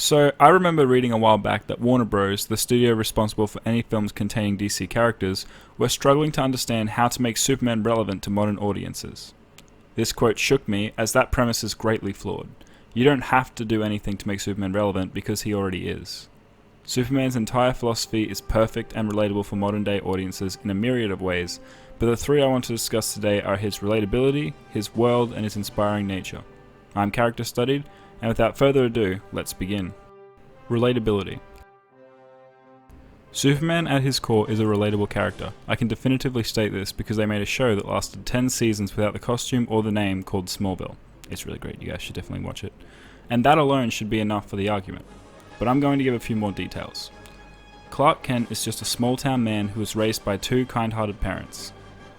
So, I remember reading a while back that Warner Bros., the studio responsible for any films containing DC characters, were struggling to understand how to make Superman relevant to modern audiences. This quote shook me, as that premise is greatly flawed. You don't have to do anything to make Superman relevant because he already is. Superman's entire philosophy is perfect and relatable for modern day audiences in a myriad of ways, but the three I want to discuss today are his relatability, his world, and his inspiring nature. I'm character studied, and without further ado, let's begin. Relatability. Superman at his core is a relatable character. I can definitively state this because they made a show that lasted 10 seasons without the costume or the name called Smallville. It's really great, you guys should definitely watch it. And that alone should be enough for the argument. But I'm going to give a few more details. Clark Kent is just a small town man who was raised by two kind-hearted parents.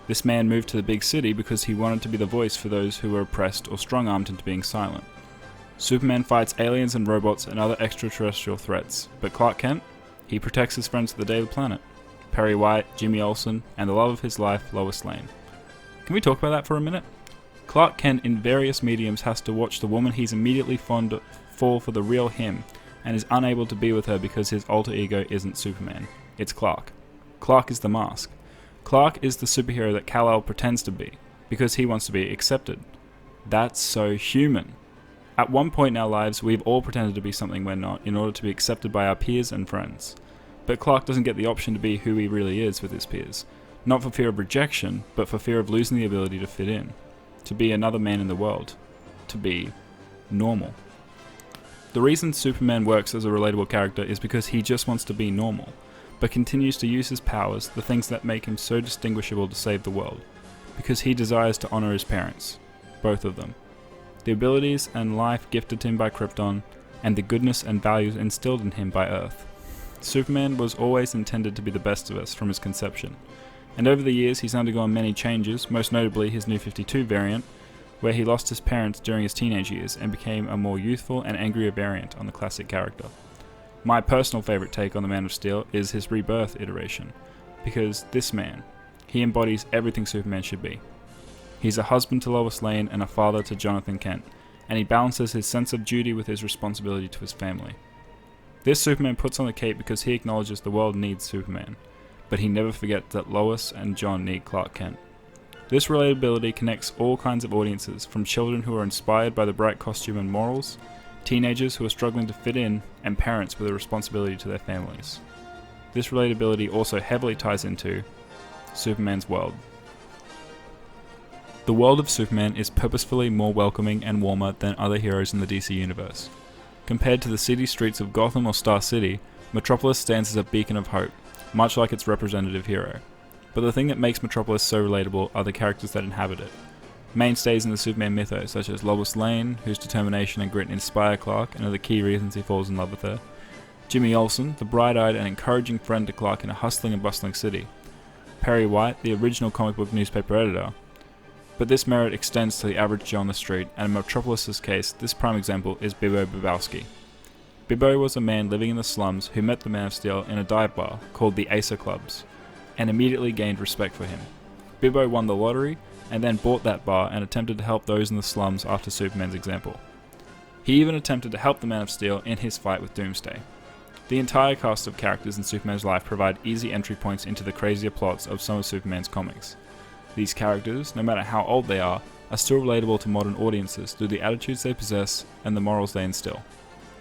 This man moved to the big city because he wanted to be the voice for those who were oppressed or strong-armed into being silent. Superman fights aliens and robots and other extraterrestrial threats, but Clark Kent? He protects his friends of the day of the planet. Perry White, Jimmy Olsen, and the love of his life, Lois Lane. Can we talk about that for a minute? Clark Kent in various mediums has to watch the woman he's immediately fond of fall for the real him, and is unable to be with her because his alter ego isn't Superman. It's Clark. Clark is the mask. Clark is the superhero that Kal-El pretends to be, because he wants to be accepted. That's so human. At one point in our lives, we've all pretended to be something we're not in order to be accepted by our peers and friends. But Clark doesn't get the option to be who he really is with his peers. Not for fear of rejection, but for fear of losing the ability to fit in. To be another man in the world. To be normal. The reason Superman works as a relatable character is because he just wants to be normal, but continues to use his powers, the things that make him so distinguishable, to save the world. Because he desires to honor his parents. Both of them. The abilities and life gifted to him by Krypton, and the goodness and values instilled in him by Earth. Superman was always intended to be the best of us from his conception, and over the years he's undergone many changes, most notably his New 52 variant, where he lost his parents during his teenage years and became a more youthful and angrier variant on the classic character. My personal favourite take on the Man of Steel is his rebirth iteration, because this man, he embodies everything Superman should be. He's a husband to Lois Lane and a father to Jonathan Kent, and he balances his sense of duty with his responsibility to his family. This Superman puts on the cape because he acknowledges the world needs Superman, but he never forgets that Lois and John need Clark Kent. This relatability connects all kinds of audiences, from children who are inspired by the bright costume and morals, teenagers who are struggling to fit in, and parents with a responsibility to their families. This relatability also heavily ties into Superman's world. The world of Superman is purposefully more welcoming and warmer than other heroes in the DC universe. Compared to the city streets of Gotham or Star City, Metropolis stands as a beacon of hope, much like its representative hero. But the thing that makes Metropolis so relatable are the characters that inhabit it. Mainstays in the Superman mythos, such as Lois Lane, whose determination and grit inspire Clark and are the key reasons he falls in love with her. Jimmy Olsen, the bright-eyed and encouraging friend to Clark in a hustling and bustling city. Perry White, the original comic book newspaper editor. But this merit extends to the average Joe on the street, and in Metropolis' case, this prime example is Bibbo Bibbowski. Bibbo was a man living in the slums who met the Man of Steel in a dive bar called the Acer Clubs, and immediately gained respect for him. Bibbo won the lottery, and then bought that bar and attempted to help those in the slums after Superman's example. He even attempted to help the Man of Steel in his fight with Doomsday. The entire cast of characters in Superman's life provide easy entry points into the crazier plots of some of Superman's comics. These characters, no matter how old they are still relatable to modern audiences through the attitudes they possess and the morals they instill.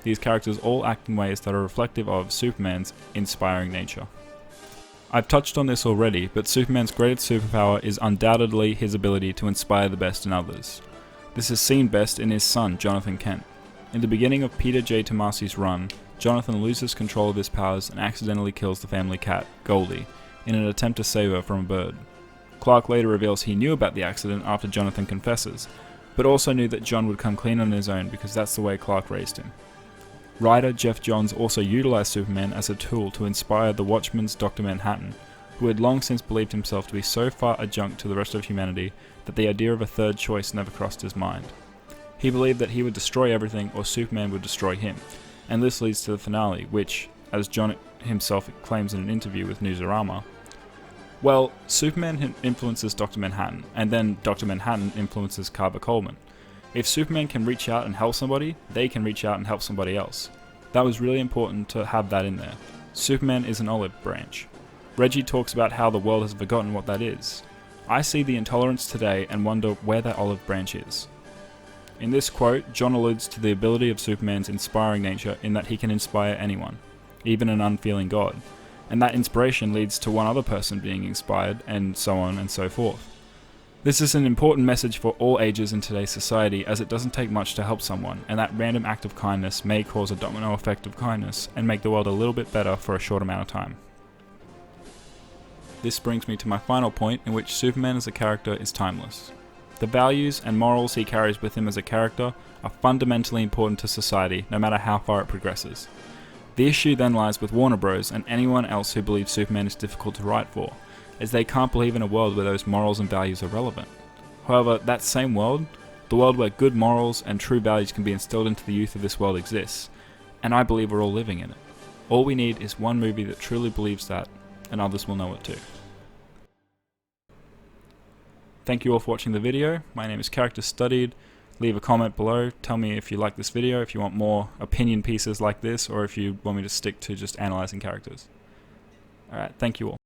These characters all act in ways that are reflective of Superman's inspiring nature. I've touched on this already, but Superman's greatest superpower is undoubtedly his ability to inspire the best in others. This is seen best in his son, Jonathan Kent. In the beginning of Peter J. Tomasi's run, Jonathan loses control of his powers and accidentally kills the family cat, Goldie, in an attempt to save her from a bird. Clark later reveals he knew about the accident after Jonathan confesses, but also knew that John would come clean on his own because that's the way Clark raised him. Writer Jeff Johns also utilized Superman as a tool to inspire the Watchmen's Dr. Manhattan, who had long since believed himself to be so far adjunct to the rest of humanity that the idea of a third choice never crossed his mind. He believed that he would destroy everything or Superman would destroy him, and this leads to the finale, which, as John himself claims in an interview with Newsarama, well, Superman influences Dr. Manhattan, and then Dr. Manhattan influences Carver Coleman. If Superman can reach out and help somebody, they can reach out and help somebody else. That was really important to have that in there. Superman is an olive branch. Reggie talks about how the world has forgotten what that is. I see the intolerance today and wonder where that olive branch is. In this quote, John alludes to the ability of Superman's inspiring nature in that he can inspire anyone, even an unfeeling god, and that inspiration leads to one other person being inspired, and so on and so forth. This is an important message for all ages in today's society, as it doesn't take much to help someone, and that random act of kindness may cause a domino effect of kindness and make the world a little bit better for a short amount of time. This brings me to my final point, in which Superman as a character is timeless. The values and morals he carries with him as a character are fundamentally important to society, no matter how far it progresses. The issue then lies with Warner Bros. And anyone else who believes Superman is difficult to write for, as they can't believe in a world where those morals and values are relevant. However, that same world, the world where good morals and true values can be instilled into the youth of this world exists, and I believe we're all living in it. All we need is one movie that truly believes that, and others will know it too. Thank you all for watching the video. My name is Character Studied. Leave a comment below. Tell me if you like this video, if you want more opinion pieces like this, or if you want me to stick to just analyzing characters. Alright, thank you all.